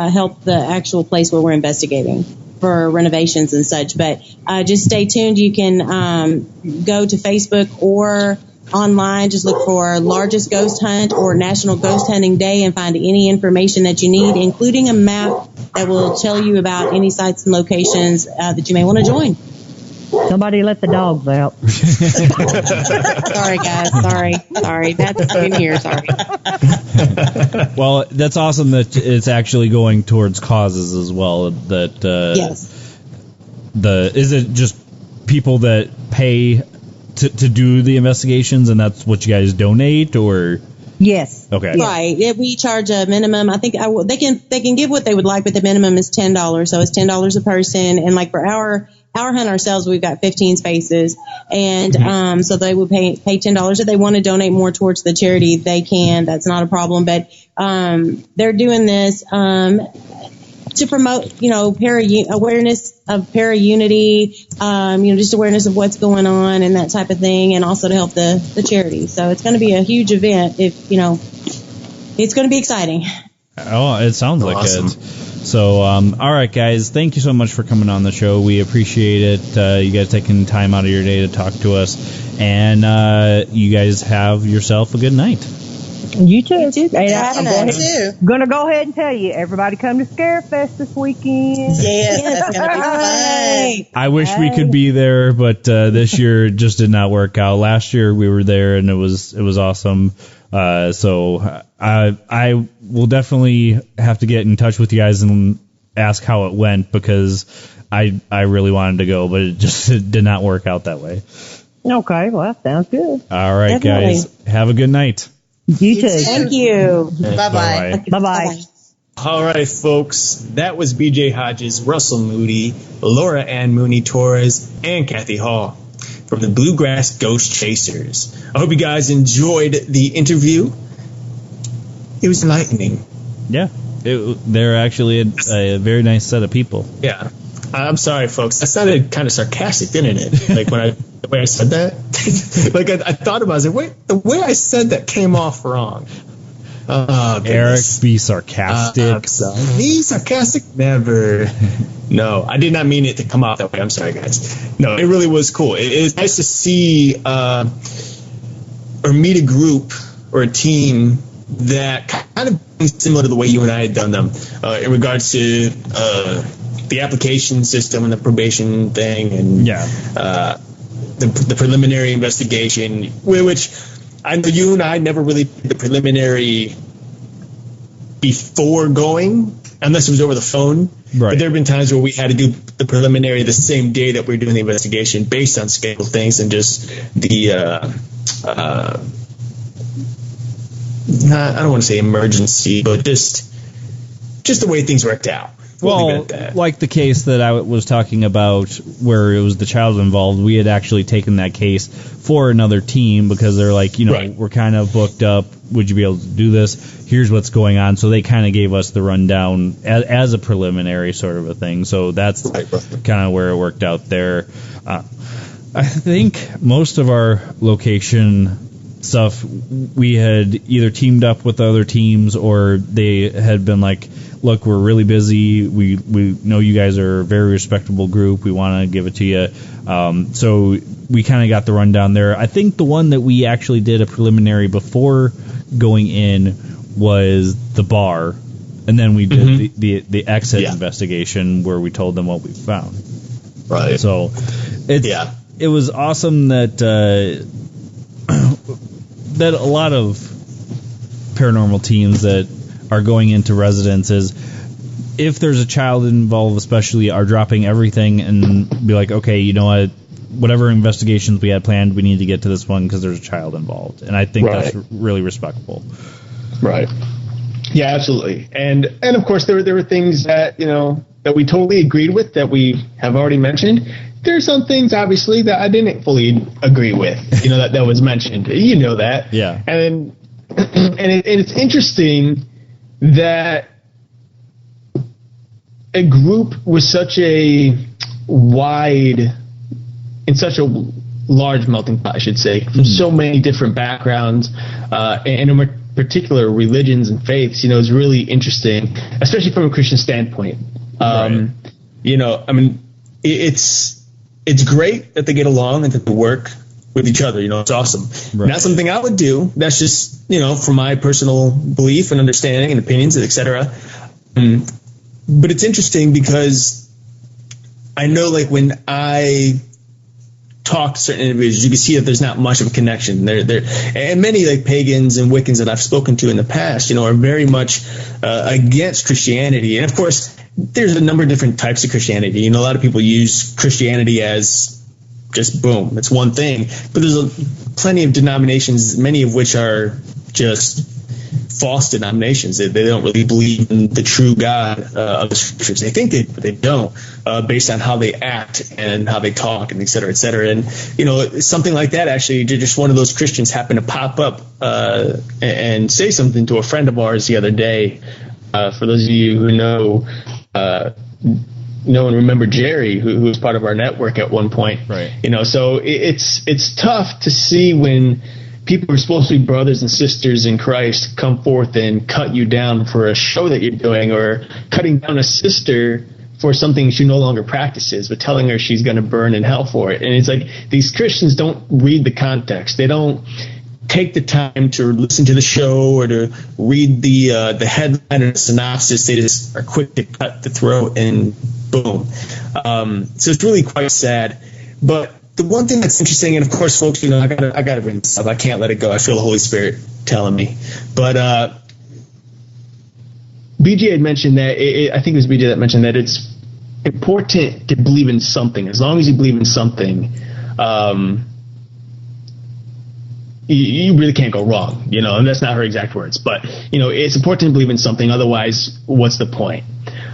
help the actual place where we're investigating for renovations and such. But just stay tuned. You can go to Facebook or online. Just look for Largest Ghost Hunt or National Ghost Hunting Day and find any information that you need, including a map that will tell you about any sites and locations that you may want to join. Somebody let the dogs out. Sorry, guys. Sorry. That's in here. Sorry. Well, that's awesome that it's actually going towards causes as well. Yes. Is it just people that pay to do the investigations, and that's what you guys donate, or? Yes. Okay. Right. Yeah, we charge a minimum. I think they can give what they would like, but the minimum is $10. So it's $10 a person, and like for our hunt ourselves, we've got 15 spaces, and so they would pay $10. If they want to donate more towards the charity, they can. That's not a problem. But they're doing this to promote, awareness of para-unity, just awareness of what's going on and that type of thing, and also to help the charity. So it's going to be a huge event. It's going to be exciting. Oh, it sounds like awesome. it. So, all right, guys, thank you so much for coming on the show. We appreciate it. You guys taking time out of your day to talk to us. And you guys have yourself a good night. You too. I'm too. Gonna go ahead and tell you, everybody come to Scarefest this weekend. Yes, that's gonna be fun. I wish we could be there, but this year it just did not work out. Last year we were there and it was awesome. So I will definitely have to get in touch with you guys and ask how it went, because I really wanted to go, but it did not work out that way. Okay, well, sounds good. All right, Definitely. guys, have a good night. You too. Thank you. Bye-bye. Bye-bye. All right, folks. That was BJ Hodges, Russell Moody, Laura Ann Mooney Torres, and Kathy Hall from the Bluegrass Ghost Chasers. I hope you guys enjoyed the interview. It was enlightening. Yeah. They're actually a very nice set of people. Yeah. I'm sorry, folks. That sounded kind of sarcastic, didn't it? Like the way I said that. Like I thought about it. I was like, wait, the way I said that came off wrong. Oh, Eric, be sarcastic. Be sarcastic? Never. No, I did not mean it to come off that way. I'm sorry, guys. No, it really was cool. It's nice to see or meet a group or a team that kind of similar to the way you and I had done them in regards to the application system and the probation thing and the preliminary investigation, which I know you and I never really did the preliminary before going, unless it was over the phone. Right. But there have been times where we had to do the preliminary the same day that we were doing the investigation based on scheduled things and just the I don't want to say emergency, but just the way things worked out. Well, like the case that I was talking about where it was the child involved, we had actually taken that case for another team because they're like, we're kind of booked up. Would you be able to do this? Here's what's going on. So they kind of gave us the rundown as a preliminary sort of a thing. So that's kind of where it worked out there. I think most of our location stuff, we had either teamed up with other teams or they had been like, look, we're really busy. We know you guys are a very respectable group. We want to give it to you. So we kind of got the rundown there. I think the one that we actually did a preliminary before going in was the bar, and then we did the exit investigation where we told them what we found. Right. So it was awesome that that a lot of paranormal teams that are going into residences, if there's a child involved especially, are dropping everything and be like, okay, you know what, whatever investigations we had planned, we need to get to this one because there's a child involved. And I think that's really respectful. Right. Yeah, absolutely. And of course there were things that, that we totally agreed with that we have already mentioned. There's some things, obviously, that I didn't fully agree with, that was mentioned. You know that. Yeah. And it's interesting that a group with such a wide, in such a large melting pot, I should say, from so many different backgrounds, and in particular religions and faiths, is really interesting, especially from a Christian standpoint. It's great that they get along and that they work with each other. It's awesome. Right. Not something I would do. That's just, from my personal belief and understanding and opinions, etc. But it's interesting because I know, like, when I talk to certain individuals, you can see that there's not much of a connection. And many, like, pagans and Wiccans that I've spoken to in the past, are very much against Christianity. And, of course, there's a number of different types of Christianity. A lot of people use Christianity as just boom, it's one thing. But there's plenty of denominations, many of which are just false denominations. They don't really believe in the true God of the scriptures. They think they, but they don't, based on how they act and how they talk and et cetera, et cetera. And, something like that, actually, just one of those Christians happened to pop up and say something to a friend of ours the other day. For those of you who know and remember Jerry, who was part of our network at one point. Right. So it's tough to see when people who are supposed to be brothers and sisters in Christ come forth and cut you down for a show that you're doing, or cutting down a sister for something she no longer practices, but telling her she's going to burn in hell for it. And it's like these Christians don't read the context. They don't take the time to listen to the show or to read the headline or the synopsis. They just are quick to cut the throat and boom. So it's really quite sad. But the one thing that's interesting, and of course, folks, I gotta bring this up. I can't let it go. I feel the Holy Spirit telling me. But BJ had mentioned that. I think it was BJ that mentioned that it's important to believe in something. As long as you believe in something, you really can't go wrong, and that's not her exact words. But, it's important to believe in something. Otherwise, what's the point?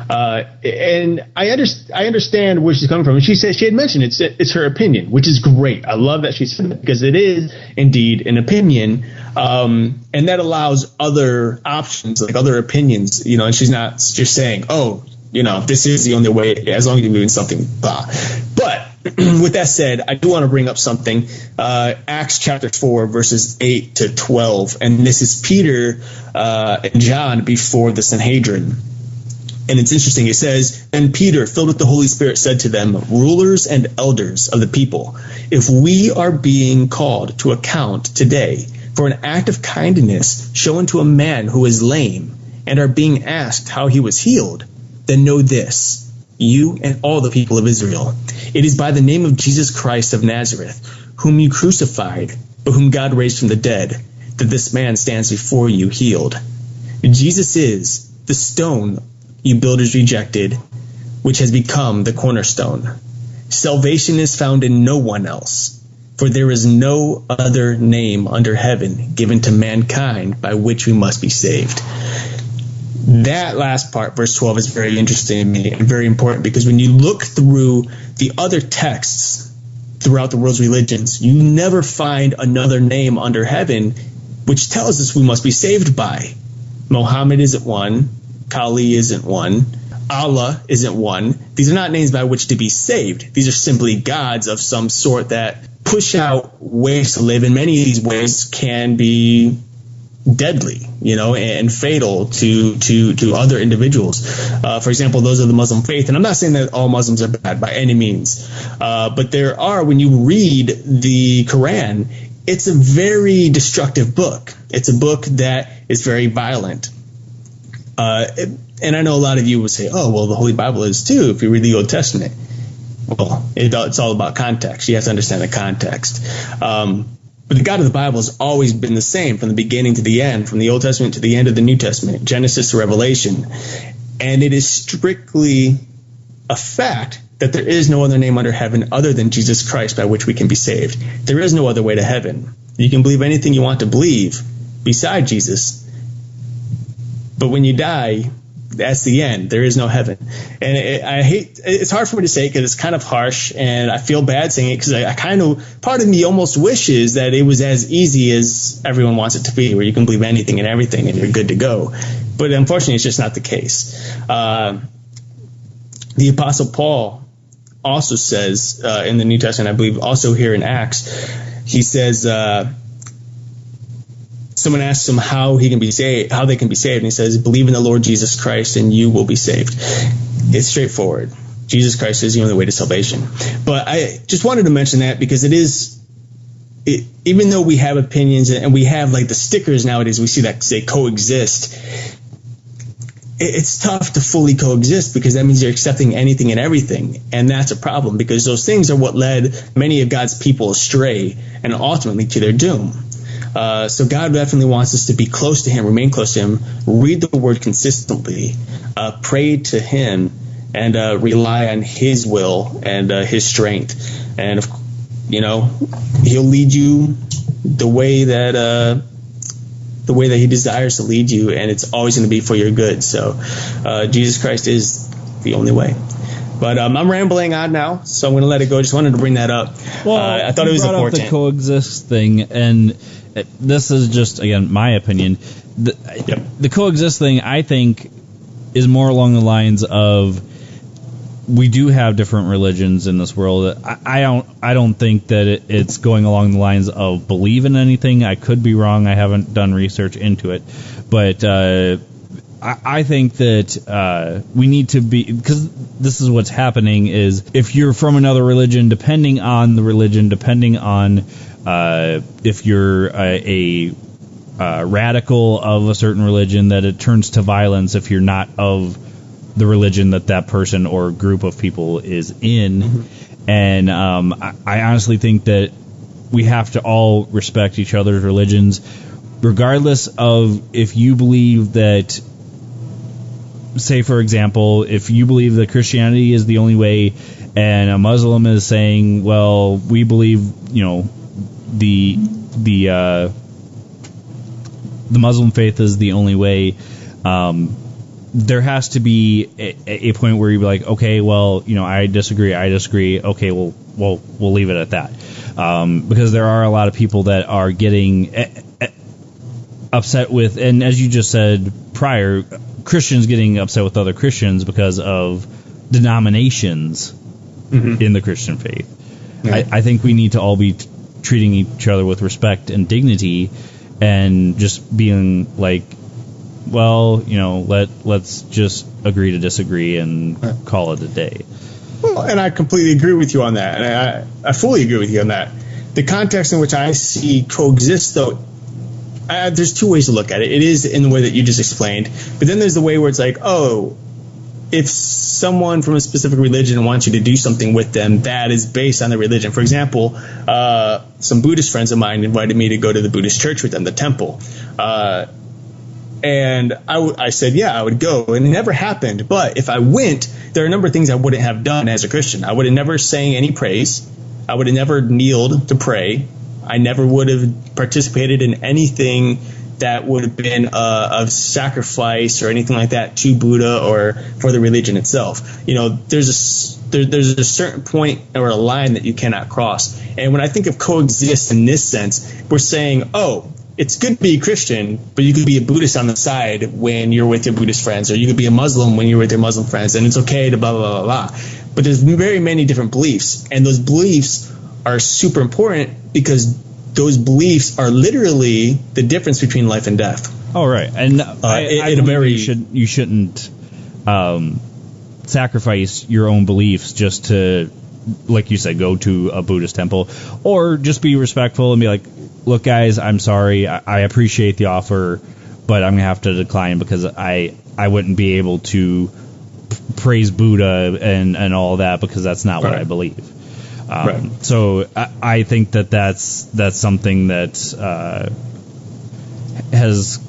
And I understand where she's coming from. And she said, she had mentioned it's her opinion, which is great. I love that she said that, because it is indeed an opinion. And that allows other options, like other opinions, and she's not just saying, this is the only way, as long as you're doing something, blah. But with that said, I do want to bring up something. Acts chapter 4, verses 8 to 12. And this is Peter and John before the Sanhedrin. And it's interesting. It says, "And Peter, filled with the Holy Spirit, said to them, rulers and elders of the people, if we are being called to account today for an act of kindness shown to a man who is lame, and are being asked how he was healed, then know this, you and all the people of Israel. It is by the name of Jesus Christ of Nazareth, whom you crucified, but whom God raised from the dead, that this man stands before you healed. Jesus is the stone you builders rejected, which has become the cornerstone. Salvation is found in no one else, for there is no other name under heaven given to mankind by which we must be saved." That last part, verse 12, is very interesting to me and very important, because when you look through the other texts throughout the world's religions, you never find another name under heaven which tells us we must be saved by. Muhammad isn't one. Kali isn't one. Allah isn't one. These are not names by which to be saved. These are simply gods of some sort that push out ways to live, and many of these ways can be deadly, and fatal to other individuals. For example, those of the Muslim faith, and I'm not saying that all Muslims are bad by any means, but there are, when you read the Quran, it's a very destructive book. It's a book that is very violent. And I know a lot of you would say, oh, well, the Holy Bible is too, if you read the Old Testament. Well, it's all about context. You have to understand the context. But the God of the Bible has always been the same from the beginning to the end, from the Old Testament to the end of the New Testament, Genesis to Revelation. And it is strictly a fact that there is no other name under heaven other than Jesus Christ by which we can be saved. There is no other way to heaven. You can believe anything you want to believe beside Jesus, but when you die, that's the end. There is no heaven. And it's hard for me to say because it's kind of harsh, and I feel bad saying it because I kind of, part of me almost wishes that it was as easy as everyone wants it to be, where you can believe anything and everything and you're good to go. But unfortunately, it's just not the case. The Apostle Paul also says in the New Testament, I believe also here in Acts, he says, someone asks him how they can be saved, and he says, believe in the Lord Jesus Christ and you will be saved. It's straightforward. Jesus Christ is the only way to salvation. But I just wanted to mention that because even though we have opinions and we have like the stickers nowadays, we see that say coexist. It's tough to fully coexist because that means you're accepting anything and everything. And that's a problem because those things are what led many of God's people astray and ultimately to their doom. So God definitely wants us to be close to him, remain close to him, read the word consistently, pray to him, and rely on his will and his strength. And, he'll lead you the way that he desires to lead you, and it's always going to be for your good. So Jesus Christ is the only way. But I'm rambling on now, so I'm going to let it go. Just wanted to bring that up. Well, I thought it was important. The coexist thing, and this is just, again, my opinion. The coexist thing, I think, is more along the lines of we do have different religions in this world. I don't think that it's going along the lines of believe in anything. I could be wrong. I haven't done research into it, but I think that we need to be, because this is what's happening is if you're from another religion, depending on the religion, depending on if you're a radical of a certain religion, that it turns to violence if you're not of the religion that person or group of people is in. Mm-hmm. And I honestly think that we have to all respect each other's religions, regardless of if you believe that, say, for example, if you believe that Christianity is the only way and a Muslim is saying, well, we believe, the the Muslim faith is the only way. There has to be a point where you be like, okay, well, I disagree. Okay, well, we'll leave it at that. Because there are a lot of people that are getting upset with, and as you just said prior, Christians getting upset with other Christians because of denominations in the Christian faith. Yeah. I think we need to all be treating each other with respect and dignity, and just being like, well, let's just agree to disagree and call it a day. Well, and I completely agree with you on that. And I fully agree with you on that. The context in which I see coexist, though, there's two ways to look at it. It is in the way that you just explained, but then there's the way where it's like, oh, if someone from a specific religion wants you to do something with them, that is based on the religion. For example, some Buddhist friends of mine invited me to go to the Buddhist church with them, the temple. And I said, yeah, I would go. And it never happened. But if I went, there are a number of things I wouldn't have done as a Christian. I would have never sang any praise. I would have never kneeled to pray. I never would have participated in anything that would have been a sacrifice or anything like that to Buddha or for the religion itself. There's a certain point or a line that you cannot cross. And when I think of coexist in this sense, we're saying, oh, it's good to be a Christian, but you could be a Buddhist on the side when you're with your Buddhist friends, or you could be a Muslim when you're with your Muslim friends, and it's okay to blah, blah, blah, blah. But there's very many different beliefs, and those beliefs are super important because those beliefs are literally the difference between life and death. Oh, right. And I you shouldn't sacrifice your own beliefs just to, like you said, go to a Buddhist temple, or just be respectful and be like, look, guys, I'm sorry. I appreciate the offer, but I'm going to have to decline because I wouldn't be able to praise Buddha and all that because that's not what I believe. So I think that's something that has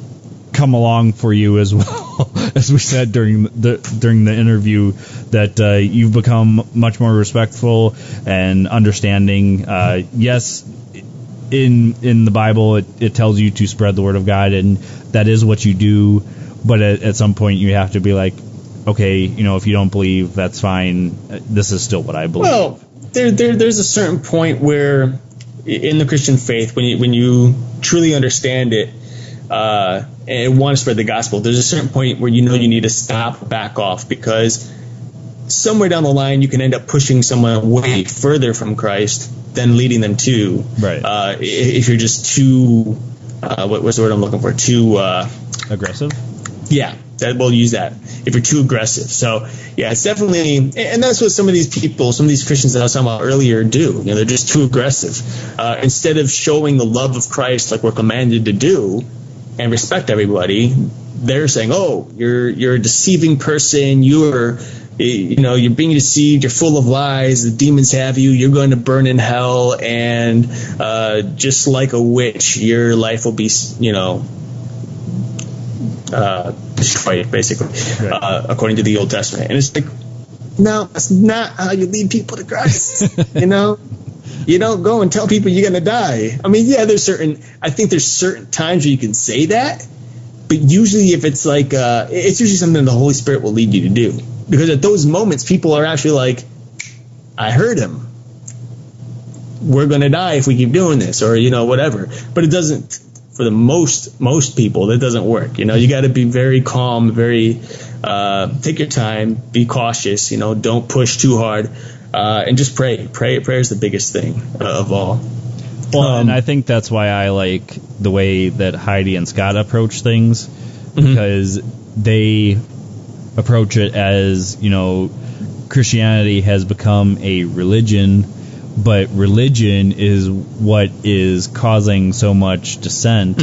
come along for you as well, as we said during the interview, that you've become much more respectful and understanding. Yes, in the Bible it tells you to spread the word of God, and that is what you do. But at some point you have to be like, okay, if you don't believe, that's fine. This is still what I believe. Well, there's a certain point where in the Christian faith, when you truly understand it and want to spread the gospel, there's a certain point where you need to stop, back off, because somewhere down the line you can end up pushing someone way further from Christ than leading them to. Right. If you're just too, what's the word I'm looking for? Too aggressive. Yeah, we'll use that. If you're too aggressive. So yeah, it's definitely, and that's what some of these Christians that I was talking about earlier do. They're just too aggressive. Instead of showing the love of Christ like we're commanded to do and respect everybody, they're saying, oh, you're a deceiving person. You're being deceived. You're full of lies. The demons have you. You're going to burn in hell. And just like a witch, your life will be, destroyed, basically, according to the Old Testament. And it's like, no, that's not how you lead people to Christ. You don't go and tell people you're going to die. I mean, yeah, there's certain times where you can say that, but usually if it's like, it's usually something the Holy Spirit will lead you to do. Because at those moments, people are actually like, I heard him. We're going to die if we keep doing this, or, whatever. But it doesn't, for the most people, that doesn't work. You got to be very calm, very, take your time, be cautious, don't push too hard, and just pray. Prayer is the biggest thing of all. Well, and I think that's why I like the way that Heidi and Scott approach things, because they approach it as, Christianity has become a religion, but religion is what is causing so much dissent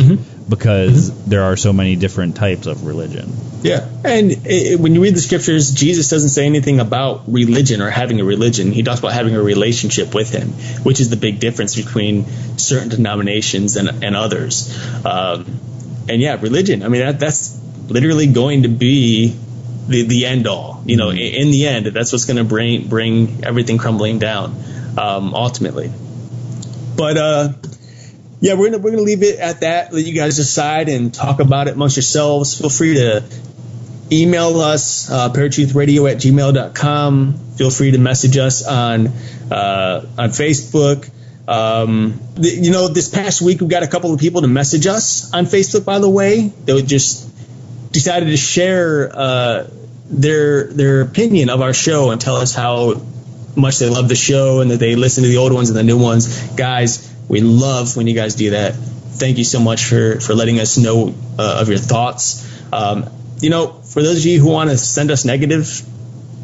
because there are so many different types of religion. Yeah, and when you read the scriptures, Jesus doesn't say anything about religion or having a religion. He talks about having a relationship with him, which is the big difference between certain denominations and others. And yeah, religion, I mean, that's literally going to be the end all. In the end, that's what's going to bring everything crumbling down, ultimately. But Yeah, we're gonna leave it at that. Let you guys decide and talk about it amongst yourselves. Feel free to email us, paratruthradio@gmail.com. Feel free to message us on Facebook. This past week we got a couple of people to message us on Facebook. By the way, they just decided to share their opinion of our show and tell us how much they love the show and that they listen to the old ones and the new ones. Guys, we love when you guys do that. Thank you so much for letting us know of your thoughts. For those of you who want to send us negative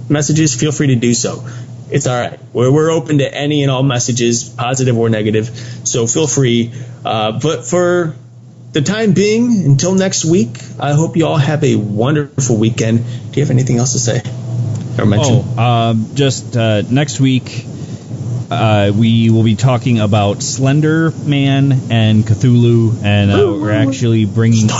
messages, feel free to do so. It's all right. We're open to any and all messages, positive or negative. So feel free. But for the time being, until next week, I hope you all have a wonderful weekend. Do you have anything else to say or mention? Next week, we will be talking about Slender Man and Cthulhu, and we're actually bringing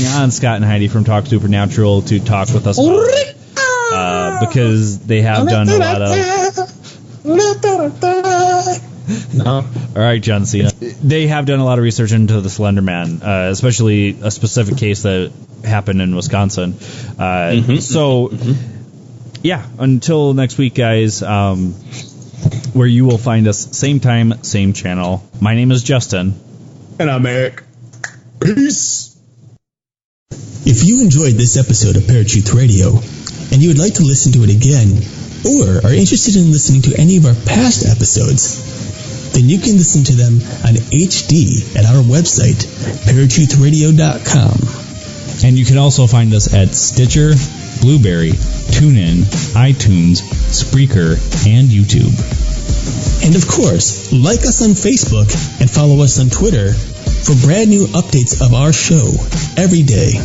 on Scott and Heidi from Talk Supernatural to talk with us about it, because they have done a lot of. No. All right, John Cena. They have done a lot of research into the Slender Man, especially a specific case that happened in Wisconsin. Yeah, until next week, guys, where you will find us same time, same channel. My name is Justin. And I'm Eric. Peace. If you enjoyed this episode of Paratruth Radio and you would like to listen to it again, or are interested in listening to any of our past episodes, then you can listen to them on HD at our website, paratruthradio.com. And you can also find us at Stitcher, Blueberry, TuneIn, iTunes, Spreaker, and YouTube. And of course, like us on Facebook and follow us on Twitter for brand new updates of our show every day.